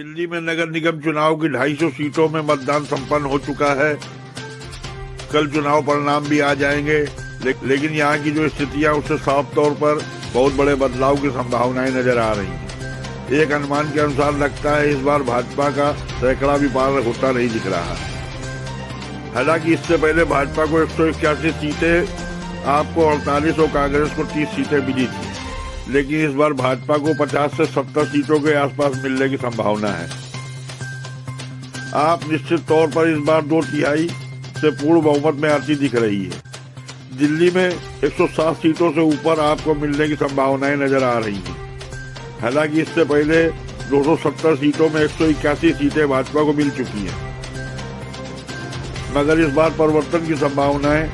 दिल्ली में नगर निगम चुनाव की 250 सीटों में मतदान संपन्न हो चुका है। कल चुनाव परिणाम भी आ जाएंगे, लेकिन यहाँ की जो स्थितियाँ उससे साफ तौर पर बहुत बड़े बदलाव की संभावनाएं नजर आ रही हैं। एक अनुमान के अनुसार लगता है इस बार भाजपा का सैकड़ा भी पार होता नहीं दिख रहा है। हालांकि इससे पहले भाजपा को 181 सीटें, आपको 48 और कांग्रेस को 30 सीटें मिली थी, लेकिन इस बार भाजपा को 50 से 70 सीटों के आसपास मिलने की संभावना है। आप निश्चित तौर पर इस बार 2/3 से पूर्ण बहुमत में आती दिख रही है। दिल्ली में 107 सीटों से ऊपर आपको मिलने की संभावनाएं नजर आ रही हैं। हालांकि इससे पहले 270 सीटों में 181 सीटें भाजपा को मिल चुकी हैं, मगर इस बार परिवर्तन की संभावनाएं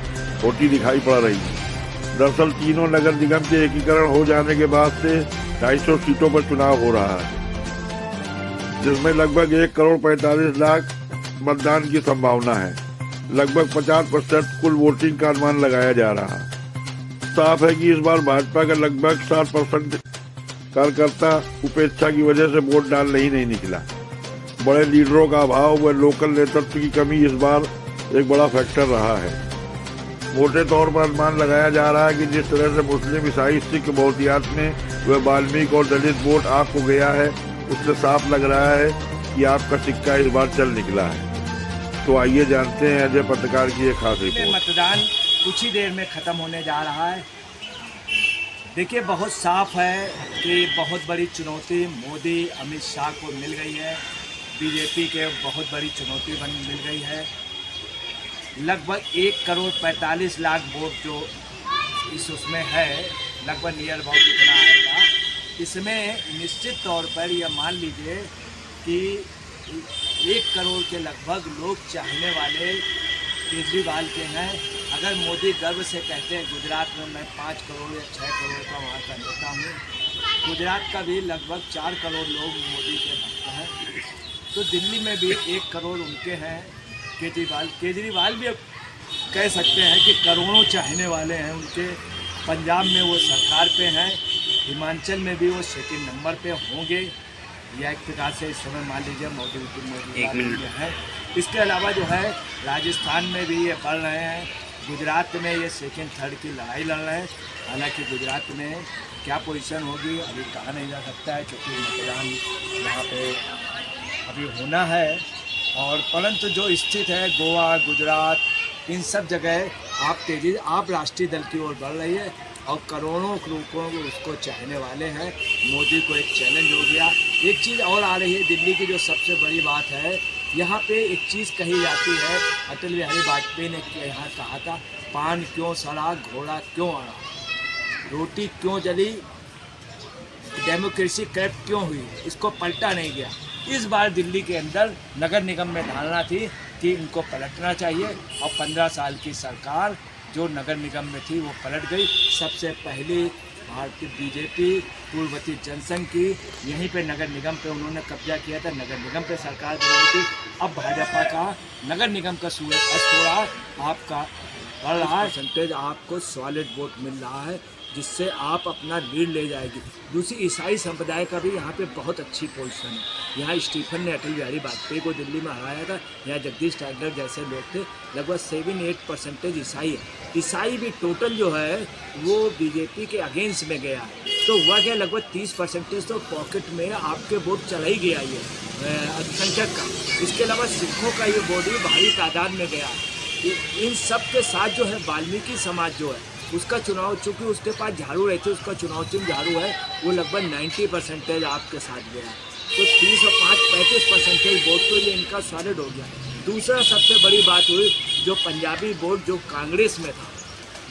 होती दिखाई पड़ रही है। दरअसल तीनों नगर निगम के एकीकरण हो जाने के बाद से 250 सीटों पर चुनाव हो रहा है, जिसमें लगभग 1,45,00,000 मतदान की संभावना है। लगभग 50% कुल वोटिंग का अनुमान लगाया जा रहा है। साफ है कि इस बार भाजपा का लगभग 60% कार्यकर्ता उपेक्षा की वजह से वोट डालने ही नहीं निकला। बड़े लीडरों का अभाव व लोकल नेतृत्व की कमी इस बार एक बड़ा फैक्टर रहा है। मोटे तौर पर अनुमान लगाया जा रहा है कि जिस तरह से मुस्लिम, ईसाई, सिख बहुमत में व वाल्मीकि और दलित वोट आपको गया है, उससे साफ लग रहा है कि आपका सिक्का इस बार चल निकला है। तो आइए जानते हैं अजय पत्रकार की एक खास रिपोर्ट। मतदान कुछ ही देर में ख़त्म होने जा रहा है। देखिए, बहुत साफ है कि बहुत बड़ी चुनौती मोदी, अमित शाह को मिल गई है। बीजेपी के बहुत बड़ी चुनौती मिल गई है। लगभग 1,45,00,000 वोट जो इस उसमें है, लगभग नियर अबाउट इतना आएगा। इसमें निश्चित तौर पर यह मान लीजिए कि 1 करोड़ के लगभग लोग चाहने वाले केजरीवाल के हैं। अगर मोदी गर्व से कहते हैं गुजरात में मैं 5 करोड़ या 6 करोड़ का वहाँ का नेता हूँ, गुजरात का भी लगभग 4 करोड़ लोग मोदी के भक्त हैं, तो दिल्ली में भी 1 करोड़ उनके हैं। केजरीवाल भी अब कह सकते हैं कि करोड़ों चाहने वाले हैं उनके। पंजाब में वो सरकार पे हैं, हिमाचल में भी वो सेकंड नंबर पे होंगे, या एक प्रकार से इस समय मान लीजिए मोदी है। इसके अलावा जो है राजस्थान में भी ये बढ़ रहे हैं, गुजरात में ये सेकंड थर्ड की लड़ाई लड़ रहे हैं। हालांकि गुजरात में क्या पोजीशन होगी अभी कहा नहीं जा सकता है, क्योंकि मतदान यहाँ पे अभी होना है। और परंतु जो स्थित है गोवा, गुजरात, इन सब जगह आप राष्ट्रीय दल की ओर बढ़ रही है और करोड़ों लोगों उसको चाहने वाले हैं। मोदी को एक चैलेंज हो गया। एक चीज़ और आ रही है दिल्ली की, जो सबसे बड़ी बात है, यहाँ पे एक चीज़ कही जाती है, अटल बिहारी वाजपेयी ने यहाँ कहा था, पान क्यों सड़ा, घोड़ा क्यों अड़ा, रोटी क्यों जली, डेमोक्रेसी क्रैप क्यों हुई, इसको पलटा नहीं गया। इस बार दिल्ली के अंदर नगर निगम में धारणा थी कि इनको पलटना चाहिए, और 15 साल की सरकार जो नगर निगम में थी वो पलट गई। सबसे पहली भारतीय बीजेपी पूर्ववर्ती जनसंघ की यहीं पे नगर निगम पे उन्होंने कब्जा किया था, नगर निगम पे सरकार बनाई थी। अब भाजपा का नगर निगम का सूरज आपका बढ़ रहा है, परसेंटेज आपको सॉलिड वोट मिल रहा है, जिससे आप अपना लीड ले जाएगी। दूसरी, ईसाई संप्रदाय का भी यहाँ पे बहुत अच्छी पोजीशन है। यहाँ स्टीफन ने अटल बिहारी वाजपेयी को दिल्ली में हराया था। यहाँ जगदीश टाइगर जैसे लोग थे। लगभग 7-8% ईसाई है। ईसाई भी टोटल जो है वो बीजेपी के अगेंस्ट में गया है, तो हुआ क्या, लगभग 30% तो पॉकेट में आपके वोट चला ही गया ये अल्पसंख्यक का। इसके अलावा सिखों का ये वोट भी भारी तादाद में गया है। इन सब के साथ जो है वाल्मीकि समाज जो है उसका चुनाव, चूँकि उसके पास झाड़ू रहती है, उसका चुनाव चिन्ह झाड़ू है, वो लगभग 90% आपके साथ गया। तो 30 और 35% वोट तो ये इनका सॉलिड हो गया। दूसरा सबसे बड़ी बात हुई, जो पंजाबी वोट जो कांग्रेस में था,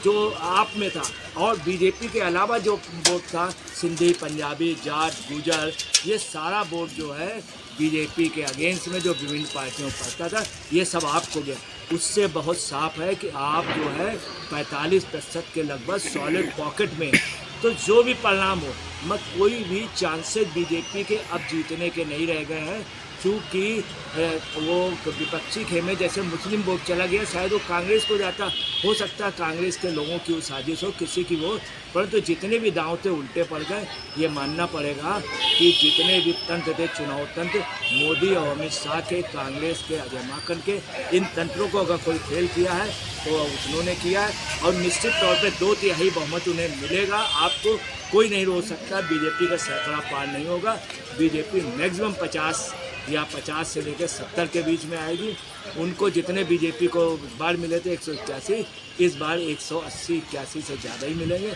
जो आप में था, और बीजेपी के अलावा जो वोट था, सिंधी, पंजाबी, जाट, गुजर, ये सारा वोट जो है बीजेपी के अगेंस्ट में जो विभिन्न पार्टियों में पड़ता था, ये सब आपको गया। उससे बहुत साफ है कि आप जो है 45% के लगभग सॉलिड पॉकेट में। तो जो भी परिणाम हो, मत कोई भी चांसेस बीजेपी के अब जीतने के नहीं रह गए हैं, क्योंकि वो विपक्षी खेमे जैसे मुस्लिम वोट चला गया, शायद वो कांग्रेस को जाता, हो सकता है कांग्रेस के लोगों की वो साजिश हो, किसी की वो, परंतु जितने भी दांव थे उल्टे पड़ गए। ये मानना पड़ेगा कि जितने भी तंत्र थे, चुनाव तंत्र, मोदी और अमित शाह के, कांग्रेस के, अजय माकन के, इन तंत्रों को अगर कोई फेल किया है तो उन्होंने किया है, और निश्चित तौर पे 2/3 बहुमत उन्हें मिलेगा। आपको कोई नहीं रोक सकता, बीजेपी का सैकड़ा पार नहीं होगा। बीजेपी मैक्सिमम 50 या 50 से लेकर 70 के बीच में आएगी। उनको जितने बीजेपी को इस बार मिले थे 181, इस बार 180-81 से ज़्यादा ही मिलेंगे,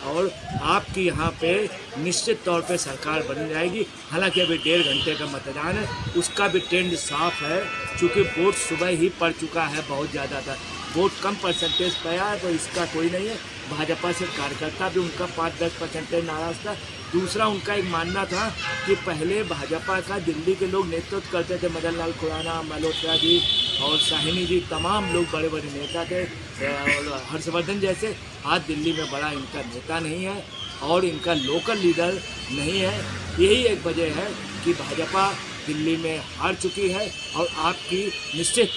और आपकी यहाँ पे निश्चित तौर पे सरकार बन जाएगी। हालांकि अभी 1.5 घंटे का मतदान है, उसका भी ट्रेंड साफ है, क्योंकि वोट सुबह ही पड़ चुका है, बहुत ज़्यादा था, वोट कम परसेंटेज पाया है, तो इसका कोई नहीं है। भाजपा से कार्यकर्ता भी उनका 5-10% नाराज था। दूसरा, उनका एक मानना था कि पहले भाजपा का दिल्ली के लोग नेतृत्व करते थे, मदन लाल खुराना, मल्होत्रा जी और शाहिनी जी, तमाम लोग बड़े बड़े नेता थे, और हर्षवर्धन जैसे। आज दिल्ली में बड़ा इनका नेता नहीं है और इनका लोकल लीडर नहीं है। यही एक वजह है कि भाजपा दिल्ली में हार चुकी है और आपकी निश्चित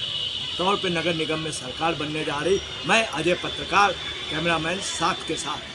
तौर पे नगर निगम में सरकार बनने जा रही। मैं अजय पत्रकार, कैमरामैन साथ के साथ।